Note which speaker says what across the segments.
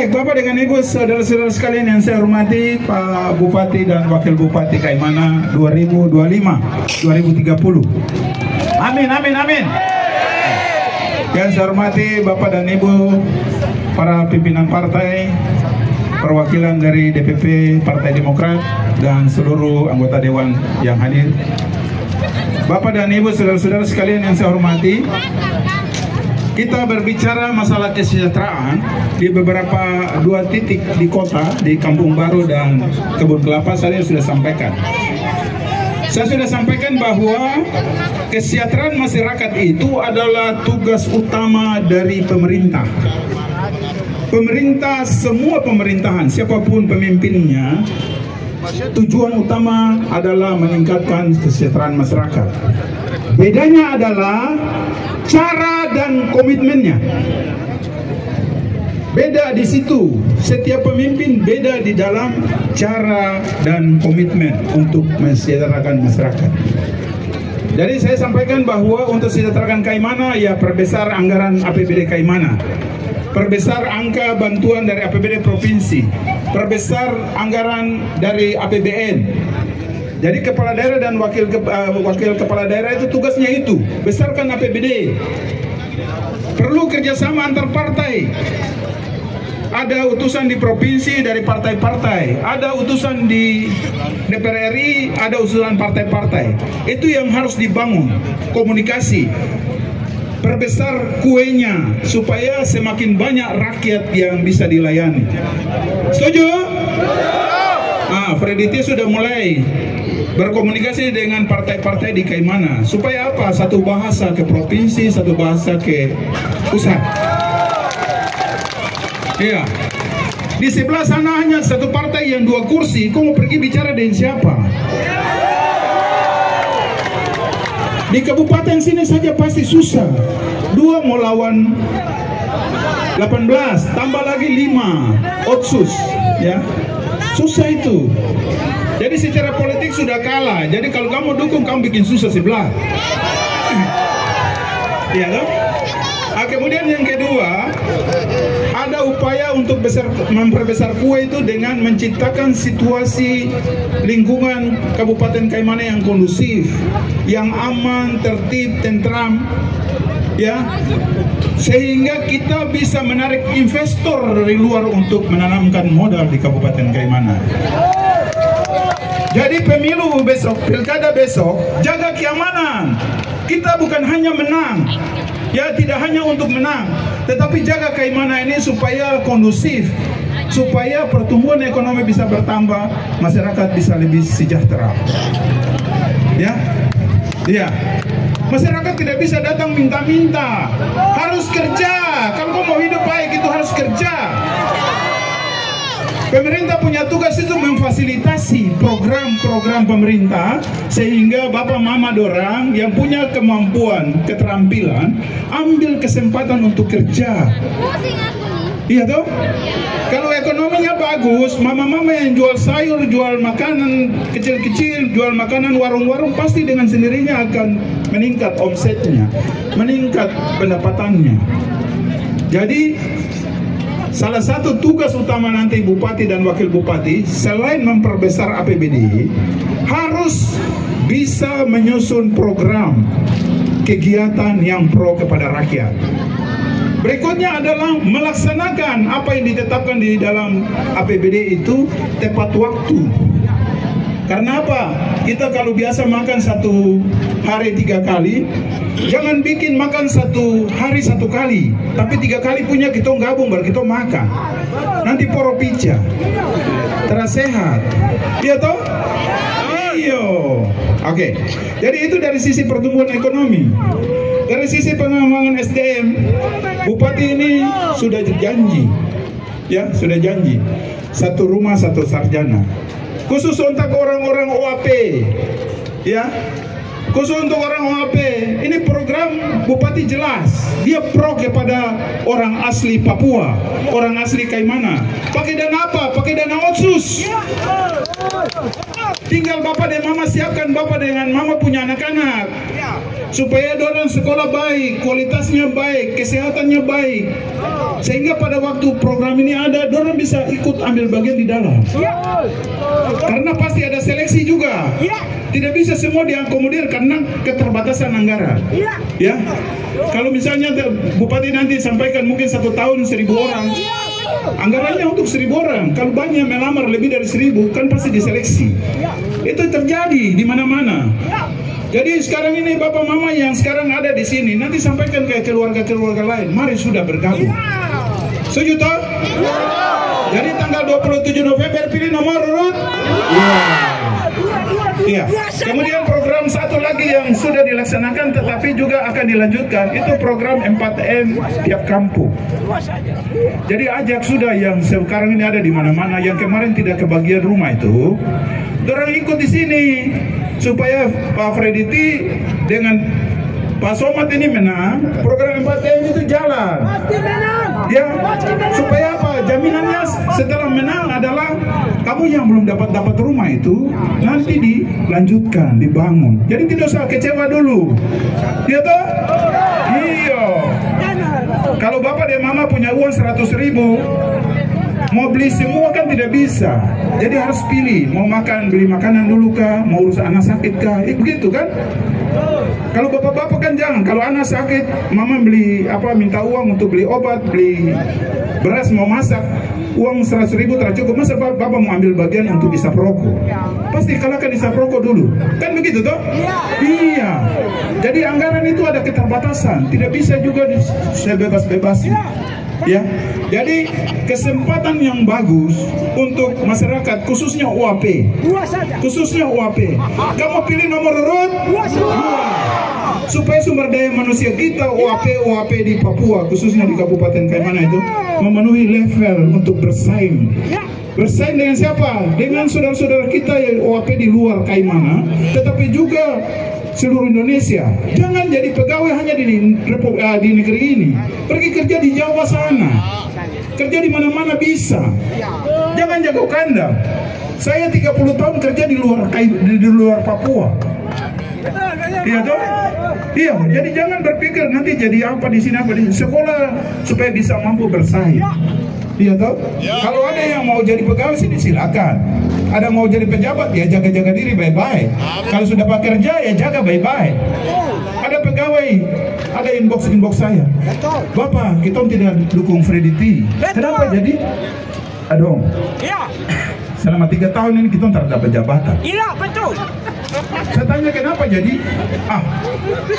Speaker 1: Baik, Bapak dengan Ibu, saudara-saudara sekalian yang saya hormati, Pak Bupati dan Wakil Bupati Kaimana 2025-2030. Amin, amin, amin. Yang saya hormati Bapak dan Ibu, para pimpinan partai, perwakilan dari DPP Partai Demokrat, dan seluruh anggota Dewan yang hadir. Bapak dan Ibu, saudara-saudara sekalian yang saya hormati, kita berbicara masalah kesejahteraan di beberapa dua titik di kota, di Kampung Baru dan Kebun Kelapa. Saya sudah sampaikan. Saya sudah sampaikan bahwa kesejahteraan masyarakat itu adalah tugas utama dari pemerintah. Pemerintah, semua pemerintahan, siapapun pemimpinnya, tujuan utama adalah meningkatkan kesejahteraan masyarakat. Bedanya adalah cara dan komitmennya. Beda di situ. Setiap pemimpin beda di dalam cara dan komitmen untuk mensejahterakan masyarakat. Jadi saya sampaikan bahwa untuk sejahterakan Kaimana, ya perbesar anggaran APBD Kaimana, perbesar angka bantuan dari APBD provinsi, perbesar anggaran dari APBN. Jadi kepala daerah dan wakil kepala daerah itu tugasnya itu, besarkan APBD. Perlu kerjasama antar partai. Ada utusan di provinsi dari partai-partai, ada utusan di DPR RI, ada utusan partai-partai. Itu yang harus dibangun, komunikasi. Perbesar kuenya supaya semakin banyak rakyat yang bisa dilayani. Setuju? Freddy sudah mulai berkomunikasi dengan partai-partai di Kaimana supaya apa? Satu bahasa ke provinsi, satu bahasa ke pusat. Iya. Di sebelah sana hanya satu partai yang 2 kursi, kau mau pergi bicara dengan siapa? Di kabupaten sini saja pasti susah. 2 mau lawan 18, tambah lagi 5 otsus, ya. Susah itu. Jadi secara politik sudah kalah. Jadi kalau kamu dukung, kamu bikin susah sebelah. Iya kan? Kemudian yang kedua, ada upaya untuk memperbesar kue itu dengan menciptakan situasi lingkungan Kabupaten Kaimana yang kondusif, yang aman, tertib, tentram, ya, sehingga kita bisa menarik investor dari luar untuk menanamkan modal di Kabupaten Kaimana. Jadi pemilu besok, pilkada besok, jaga keamanan. Kita bukan hanya menang, ya, tidak hanya untuk menang, tetapi jaga Kaimana ini supaya kondusif, supaya pertumbuhan ekonomi bisa bertambah, masyarakat bisa lebih sejahtera. Ya, ya. Masyarakat tidak bisa datang minta-minta, harus kerja. Kalau kau mau hidup baik itu harus kerja. Pemerintah punya tugas itu memfasilitasi program-program pemerintah sehingga bapak mama dorang yang punya kemampuan, keterampilan, ambil kesempatan untuk kerja. Iya toh? Kalau ekonominya bagus, mama-mama yang jual sayur, jual makanan kecil-kecil, jual makanan warung-warung, pasti dengan sendirinya akan meningkat omsetnya, meningkat pendapatannya. Jadi salah satu tugas utama nanti Bupati dan Wakil Bupati, selain memperbesar APBD, harus bisa menyusun program kegiatan yang pro kepada rakyat. Berikutnya adalah melaksanakan apa yang ditetapkan di dalam APBD itu tepat waktu. Karena apa? Kita kalau biasa makan satu hari 3 kali, jangan bikin makan satu hari 1 kali, tapi 3 kali punya kita gabung baru kita makan. Nanti poro pica, terasehat. Iya toh? Iyo. Oke. Jadi itu dari sisi pertumbuhan ekonomi. Dari sisi pengembangan SDM, Bupati ini sudah janji, ya, sudah janji 1 rumah 1 sarjana. Khusus untuk orang-orang OAP, ya, Khusus untuk orang OAP, ini program Bupati jelas, dia pro kepada orang asli Papua, orang asli Kaimana. Pakai dana apa? Pakai dana otsus. Tinggal bapak dan mama siapkan, bapak dengan mama punya anak-anak, supaya dorang sekolah baik, kualitasnya baik, kesehatannya baik, sehingga pada waktu program ini ada, dorang bisa ikut ambil bagian di dalam. Karena pasti ada seleksi juga. Tidak bisa semua diakomodir karena keterbatasan anggaran. Ya, kalau misalnya Bupati nanti sampaikan mungkin 1 tahun 1000 orang, anggarannya untuk 1000 orang. Kalau banyak melamar lebih dari 1000, kan pasti diseleksi. Itu terjadi di mana-mana. Jadi sekarang ini bapak mama yang sekarang ada di sini, nanti sampaikan ke keluarga-keluarga lain, mari sudah bergabung. Setuju toh? Jadi tanggal 27 November pilih nomor urut. Iya. Kemudian program satu lagi yang sudah dilaksanakan tetapi juga akan dilanjutkan, itu program 4M tiap kampung. Jadi ajak sudah yang sekarang ini ada di mana-mana, yang kemarin tidak kebagian rumah itu, dorang ikut di sini supaya Pak Frediti dengan Pak Somad ini menang, program 4M itu jalan. Ya, supaya apa? Jaminannya setelah menang adalah kamu yang belum dapat rumah itu nanti dilanjutkan, dibangun. Jadi tidak usah kecewa dulu. Iya toh? Iya. Kalau bapak dan mama punya uang 100.000, mau beli semua kan tidak bisa. Jadi harus pilih, mau beli makanan dulu kah, mau urus anak sakit kah, begitu kan? Kalau bapak-bapak kan jangan, kalau anak sakit, mama beli minta uang untuk beli obat, beli beras, mau masak, uang 100.000 tak cukup, masa bapak mau ambil bagian untuk isap rokok? Pasti kalahkan isap rokok dulu, kan begitu toh? Iya. Jadi anggaran itu ada keterbatasan, tidak bisa juga sebebas-bebasnya. Ya, jadi kesempatan yang bagus untuk masyarakat, khususnya UAP, kamu pilih nomor urut 2, supaya sumber daya manusia kita UAP di Papua, khususnya di Kabupaten Kaimana itu memenuhi level untuk bersaing. Bersaing dengan siapa? Dengan saudara-saudara kita yang UAP di luar Kaimana, tetapi juga seluruh Indonesia. Jangan jadi pegawai hanya di negeri ini. Pergi kerja di Jawa sana. Kerja di mana-mana bisa. Jangan jago kandang. Saya 30 tahun kerja di luar Papua. Iya toh? Iya, jadi jangan berpikir nanti jadi apa di sini, sekolah supaya bisa mampu bersaing. Iya toh? Kalau ada yang mau jadi pegawai sini silakan. Ada mau jadi pejabat ya jaga-jaga diri baik-baik. Kalau sudah bekerja ya jaga baik-baik. Ada pegawai, ada inbox saya. Bapak, kita tidak dukung Frediti. Kenapa jadi? Aduh. Selama 3 tahun ini kita tak dapat jabatan. Iya, betul. Saya tanya kenapa jadi?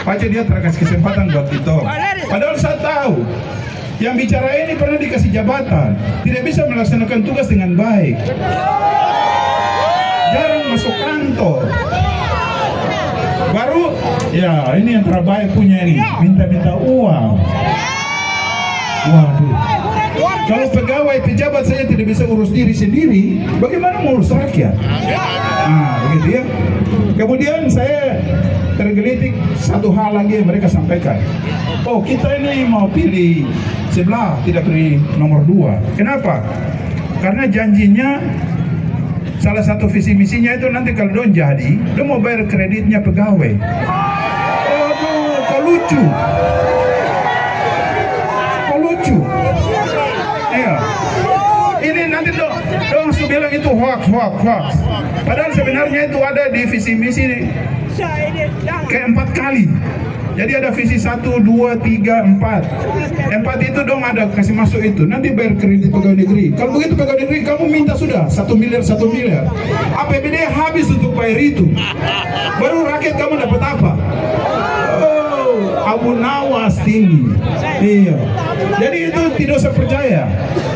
Speaker 1: Pace dia terkasih kesempatan buat kita. Padahal saya tahu yang bicara ini pernah dikasih jabatan, tidak bisa melaksanakan tugas dengan baik, jarang masuk kantor. Baru ya ini yang terbaik punya ini, minta uang. Waduh, kalau pegawai pejabat saya tidak bisa urus diri sendiri, bagaimana mau urus rakyat? Begitu ya. Kemudian saya tergelitik satu hal lagi yang mereka sampaikan. Oh, kita ini mau pilih sebelah, tidak pilih nomor 2. Kenapa? Karena janjinya salah satu visi misinya itu nanti kalau don jadi, don mau bayar kreditnya pegawai. Aduh, kok lucu. Iya. Ini nanti dong bilang itu hoax. Padahal sebenarnya itu ada di visi misi ke-4 kali. Jadi ada visi 1, 2, 3, 4. 4 itu dong ada kasih masuk itu. Nanti bayar kredit pegawai negeri. Kalau begitu pegawai negeri kamu minta sudah 1 miliar. APBD habis untuk bayar itu. Baru rakyat kamu dapat apa? Abu nawas tinggi. Iya. Jadi itu tidak usah percaya.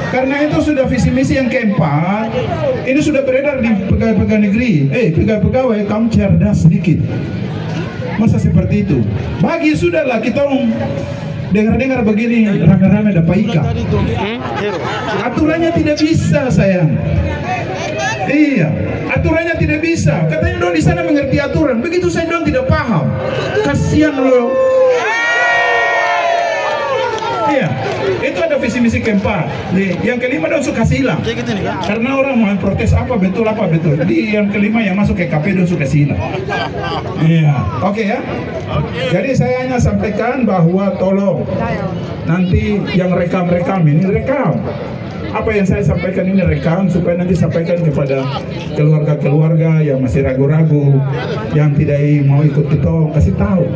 Speaker 1: Karena itu sudah visi misi yang ke-4. Ini sudah beredar di pegawai-pegawai negeri. Pegawai kamu cerdas sedikit. Masa seperti itu? Bagi sudahlah kita dengar begini rame-rame ada paika. Aturannya tidak bisa sayang. Iya, aturannya tidak bisa. Katanya dong di sana mengerti aturan. Begitu saya dong tidak paham. Kasihan loh. Iya, itu ada visi misi keempat. Yang kelima dong suka silang. Karena orang mau protes apa betul. Di yang kelima yang masuk ke KP dong suka silang. Iya, oke ya. Jadi saya hanya sampaikan bahwa tolong nanti yang rekam ini rekam. Apa yang saya sampaikan ini rekam supaya nanti sampaikan kepada keluarga-keluarga yang masih ragu-ragu, yang tidak mau ikut kita, kasih tahu.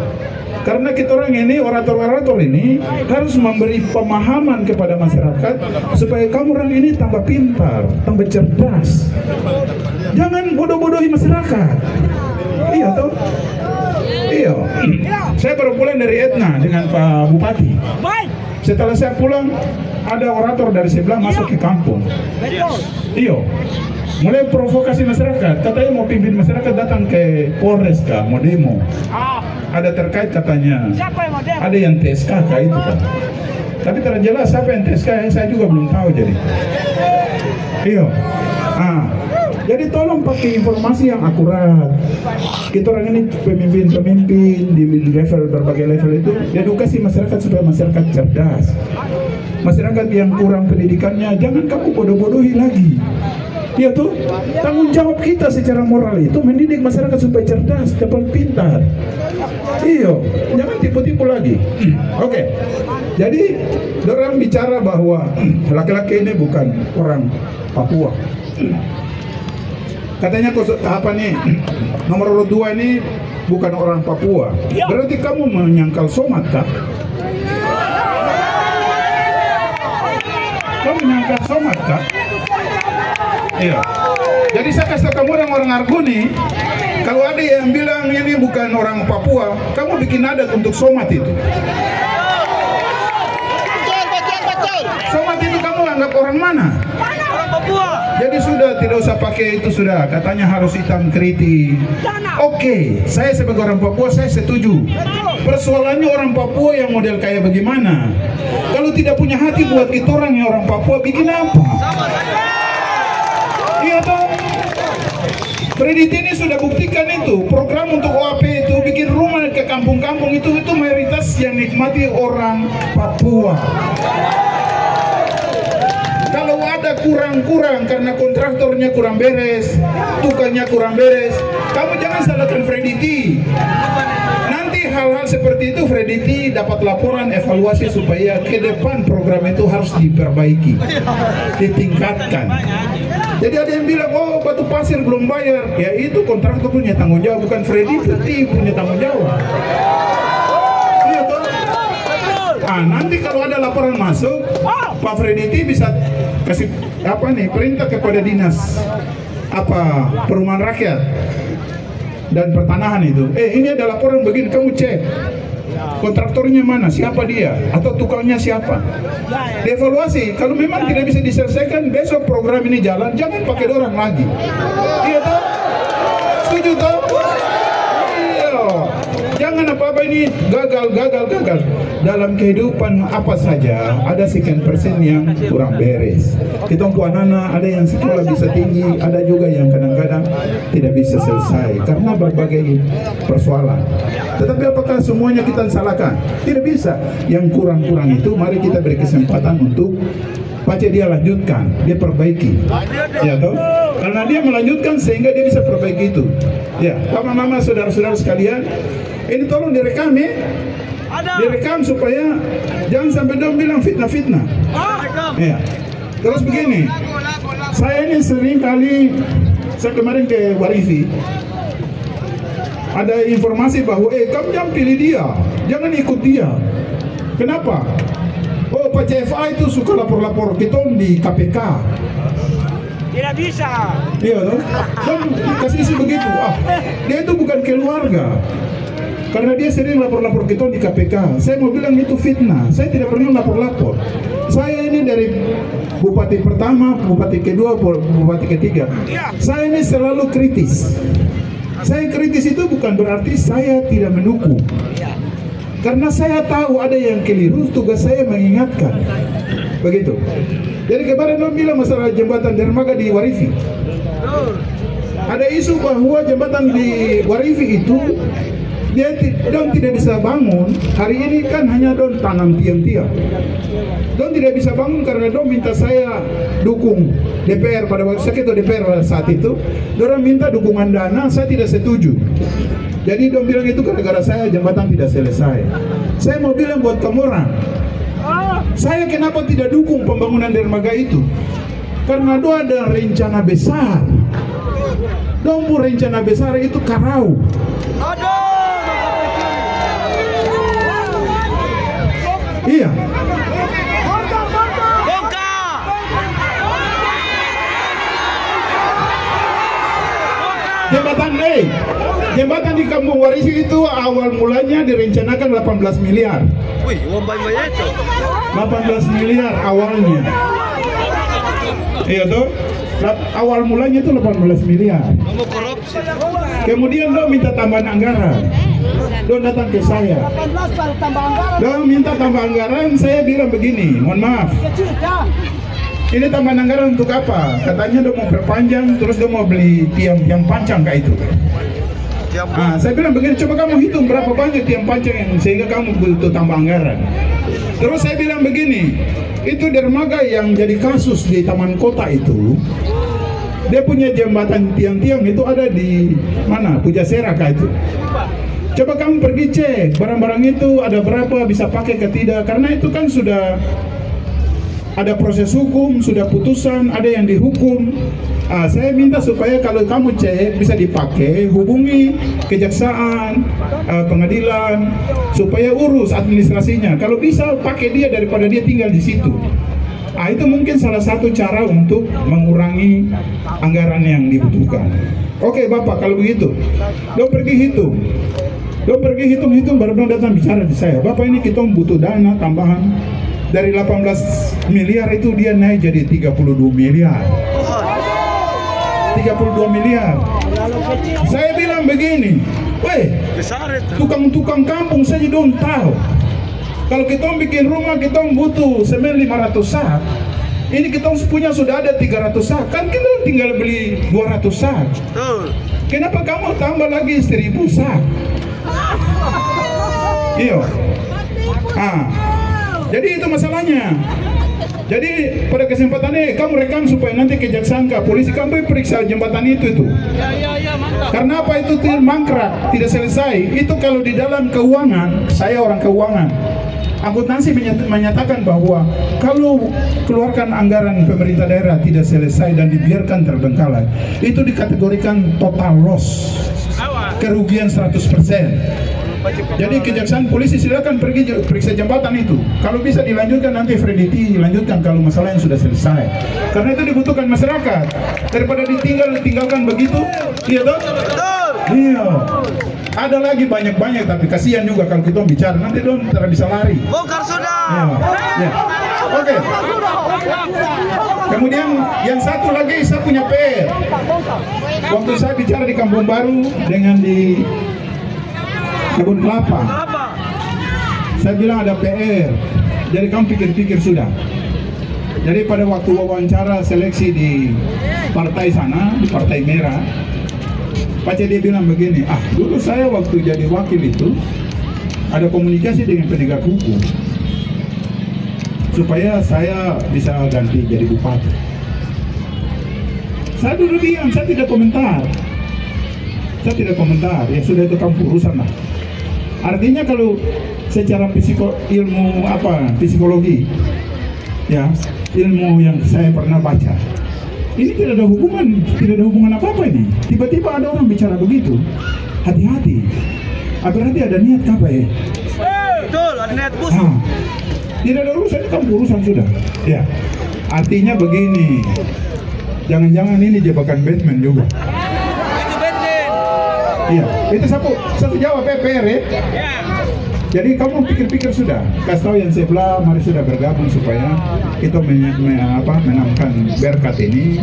Speaker 1: Karena kita orang ini, orator-orator ini harus memberi pemahaman kepada masyarakat supaya kamu orang ini tambah pintar, tambah cerdas. Jangan bodoh-bodohi masyarakat. Iya toh? Iya. Saya baru pulang dari Etna dengan Pak Bupati. Setelah saya pulang, ada orator dari sebelah masuk ke kampung. Iya. Mulai provokasi masyarakat. Katanya mau pimpin masyarakat datang ke Polres kah, mau demo. Ada terkait katanya. Ada yang TSK kah itu kan. Tapi terjelas siapa yang TSK saya juga belum tahu jadi. Iya. Jadi tolong pakai informasi yang akurat. Kita orang ini pemimpin di level berbagai level itu edukasi masyarakat supaya masyarakat cerdas. Masyarakat yang kurang pendidikannya jangan kamu bodoh-bodohi lagi. Ya tuh, tanggung jawab kita secara moral itu mendidik masyarakat supaya cerdas, dapat pintar. Iya, jangan tipu-tipu lagi. Oke. Jadi, orang bicara bahwa laki-laki ini bukan orang Papua. Katanya apa nih? Nomor 2 ini bukan orang Papua. Berarti kamu menyangkal somat kah? Kamu menyangkal somat kah? Iya. Jadi saya kasih tahu kamu orang Arguni, kalau ada yang bilang ini bukan orang Papua, kamu bikin adat untuk somat itu. Betul. Somat itu kamu anggap orang mana? Orang Papua. Jadi sudah tidak usah pakai itu sudah. Katanya harus hitam kritik. Oke, saya sebagai orang Papua saya setuju. Persoalannya orang Papua yang model kayak bagaimana? Kalau tidak punya hati buat kita orang yang orang Papua bikin apa? Iya toh. Kredit ini sudah buktikan itu program untuk OAP itu bikin rumah ke kampung-kampung itu mayoritas yang nikmati orang Papua. Kalau ada kurang-kurang karena kontraktornya kurang beres, tukangnya kurang beres, kamu jangan salahkan Frediti. Nanti hal-hal seperti itu Frediti dapat laporan evaluasi supaya ke depan program itu harus diperbaiki, ditingkatkan. Jadi ada yang bilang, oh Batu Pasir belum bayar. Ya itu kontraktor punya tanggung jawab, bukan Frediti punya tanggung jawab. Iya toh? Nanti kalau ada laporan masuk, Pak Frediti bisa kasih perintah kepada dinas perumahan rakyat dan pertanahan itu. Ini ada laporan begini, kamu cek. Kontraktornya mana? Siapa dia? Atau tukangnya siapa? Dievaluasi. Kalau memang tidak bisa diselesaikan, besok program ini jalan, jangan pakai orang lagi. Iya toh? Setuju toh? Iya. Jangan apa-apa ini gagal. Dalam kehidupan apa saja ada sekian persen yang kurang beres. Kita anak-anak ada yang sekolah bisa tinggi, ada juga yang kadang-kadang tidak bisa selesai karena berbagai persoalan. Tetapi apakah semuanya kita salahkan? Tidak bisa. Yang kurang-kurang itu mari kita beri kesempatan untuk baca dia lanjutkan, dia perbaiki. Ya toh? Karena dia melanjutkan sehingga dia bisa perbaiki itu. Ya, mama-mama, saudara-saudara sekalian, ini tolong direkam ya. Direkam supaya jangan sampai dong bilang fitnah-fitnah. Ya. Terus begini, saya ini sering kali, saya kemarin ke Warifi, ada informasi bahwa kamu jangan pilih dia, jangan ikut dia. Kenapa? Oh, Pak CFA itu suka lapor-lapor kita di KPK.
Speaker 2: Tidak bisa.
Speaker 1: Iya loh. Dan kasih isi begitu. Dia itu bukan keluarga. Karena dia sering lapor-lapor kita di KPK. Saya mau bilang itu fitnah. Saya tidak pernah lapor-lapor. Saya ini dari bupati pertama, bupati kedua, bupati ketiga. Saya ini selalu kritis. Saya kritis itu bukan berarti saya tidak mendukung. Karena saya tahu ada yang keliru, tugas saya mengingatkan. Begitu. Jadi kemarin dong bilang masalah jembatan dermaga di Warifi. Ada isu bahwa jembatan di Warifi itu don tidak bisa bangun. Hari ini kan hanya don tanam tiang-tiang. Don tidak bisa bangun karena don minta saya dukung DPR pada waktu saya ketua DPR pada saat itu. Dorang minta dukungan dana, saya tidak setuju. Jadi don bilang itu gara-gara saya jembatan tidak selesai. Saya mau bilang buat kamu orang, saya kenapa tidak dukung pembangunan dermaga itu? Karena do ada rencana besar. Don rencana besar itu Karau. Iya. Jembatan di Kampung Warisi itu awal mulanya direncanakan 18 miliar.
Speaker 2: Wih, uang banyak itu.
Speaker 1: 18 miliar awalnya. Iya toh? Awal mulanya itu 18 miliar.
Speaker 2: Kamu korupsi.
Speaker 1: Kemudian do minta tambahan anggaran. Do datang ke saya. Do minta tambah anggaran, saya bilang begini, mohon maaf. Ini tambahan anggaran untuk apa? Katanya do mau perpanjang, terus do mau beli tiang yang panjang kayak itu. Saya bilang begini, coba kamu hitung berapa banyak tiang panjang yang sehingga kamu butuh tambah anggaran. Terus saya bilang begini, itu dermaga yang jadi kasus di Taman Kota itu, dia punya jembatan tiang-tiang itu ada di mana? Pujasera kah itu? Coba kamu pergi cek barang-barang itu ada berapa, bisa pakai ke tidak, karena itu kan sudah ada proses hukum, sudah putusan, ada yang dihukum. Saya minta supaya kalau kamu cek bisa dipakai, hubungi kejaksaan, pengadilan, supaya urus administrasinya. Kalau bisa pakai dia daripada dia tinggal di situ. Itu mungkin salah satu cara untuk mengurangi anggaran yang dibutuhkan. Oke Bapak, kalau begitu, do pergi hitung, baru dong datang bicara di saya. Bapak ini kita butuh dana tambahan. Dari 18 miliar itu dia naik jadi 32 miliar. 32 miliar. Saya bilang begini, weh, tukang-tukang kampung saja dong tahu. Kalau kita bikin rumah, kita butuh semen 500 sak. Ini kita punya sudah ada 300 sak. Kan kita tinggal beli 200 sak. Kenapa kamu tambah lagi 1000 sak? Iya. Jadi itu masalahnya. Jadi pada kesempatan ini kamu rekam supaya nanti kejaksaan ke polisi kamu periksa jembatan itu. Karena apa itu mangkrak, tidak selesai. Itu kalau di dalam keuangan, saya orang keuangan. Akuntansi menyatakan bahwa kalau keluarkan anggaran pemerintah daerah tidak selesai dan dibiarkan terbengkalai, itu dikategorikan total loss, kerugian 100%. Jadi kejaksaan polisi silakan pergi periksa jembatan itu. Kalau bisa dilanjutkan nanti Freddy lanjutkan kalau masalah yang sudah selesai. Karena itu dibutuhkan masyarakat. Daripada ditinggalkan begitu, iya toh? Iya. Ada lagi banyak tapi kasihan juga kalau kita bicara nanti dong tidak bisa lari.
Speaker 2: Bongkar sudah.
Speaker 1: Ya. Oke. Kemudian yang satu lagi saya punya PR. Waktu saya bicara di Kampung Baru dengan di Kebun Kelapa, saya bilang ada PR. Jadi kamu pikir-pikir sudah. Jadi pada waktu wawancara seleksi di partai sana, di Partai Merah, Pak C dia bilang begini, dulu saya waktu jadi wakil itu ada komunikasi dengan penegak hukum supaya saya bisa ganti jadi bupati. Saya dulu diam, saya tidak komentar. Ya sudah, itu kamu urusan lah. Artinya kalau secara psikologi, ya ilmu yang saya pernah baca, ini tidak ada hubungan apa-apa ini. Tiba-tiba ada orang bicara begitu, hati-hati. Berarti ada niat apa ya?
Speaker 2: Betul, ada niat busuk.
Speaker 1: Tidak ada urusan, kamu urusan sudah. Ya, artinya begini. Jangan-jangan ini jebakan Batman juga. Iya, itu satu jawab PR ya. Jadi kamu pikir-pikir sudah, kasih tahu yang sebelah, mari sudah bergabung supaya kita menangkan berkat ini,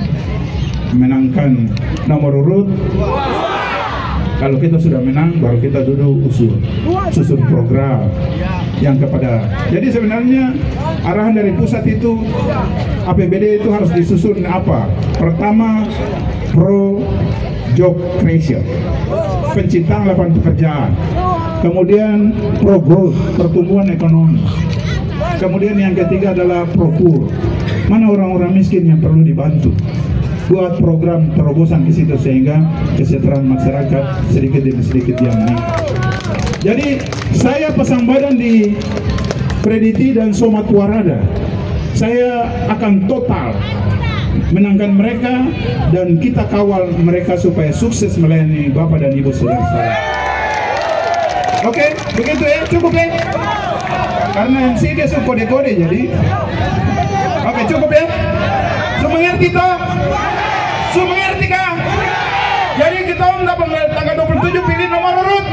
Speaker 1: menangkan nomor urut. Kalau kita sudah menang, baru kita duduk susun program yang kepada. Jadi sebenarnya arahan dari pusat itu APBD itu harus disusun apa? Pertama pro job creation, penciptaan lapangan pekerjaan. Kemudian pro growth, pertumbuhan ekonomi. Kemudian yang ketiga adalah pro poor, mana orang-orang miskin yang perlu dibantu. Buat program terobosan di situ sehingga kesejahteraan masyarakat sedikit demi sedikit yang meningkat. Jadi saya pasang badan di Prediti dan Somat Warada. Saya akan total menangkan mereka dan kita kawal mereka supaya sukses melayani Bapak dan Ibu saudara-saudara. Oke, begitu ya, cukup ya. Karena MC dia suka kode-kode jadi. Oke, cukup ya. Semua ngerti toh? Semua ngerti kah? Jadi kita dapat tanggal 27 pilih nomor urut.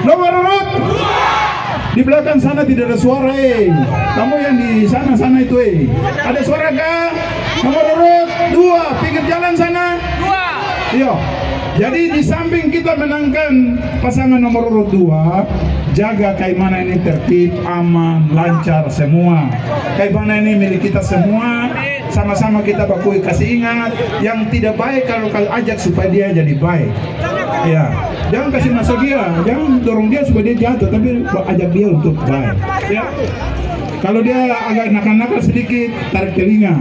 Speaker 1: Nomor urut. Di belakang sana tidak ada suara Kamu yang di sana itu Ada suara kah? Nomor urut 2, pinggir jalan sana 2. Iya. Jadi di samping kita menangkan pasangan nomor urut 2, jaga kayak mana ini tertib, aman, lancar semua. Kayak mana ini milik kita semua. Sama-sama kita bakui kasih ingat yang tidak baik kalau ajak supaya dia jadi baik. Ya, jangan kasih masuk dia, jangan dorong dia supaya dia jatuh, tapi ajak dia untuk baik. Ya. Kalau dia agak nakal-nakal sedikit, tarik telinga.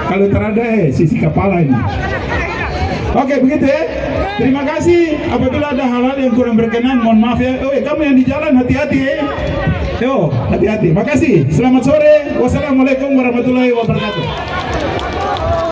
Speaker 1: Kalau terada sisi kepala ini. Oke, begitu ya. Terima kasih. Apabila ada hal-hal yang kurang berkenan, mohon maaf ya. Kamu yang di jalan hati-hati ya. Yo, hati-hati. Makasih. Selamat sore. Wassalamualaikum warahmatullahi wabarakatuh.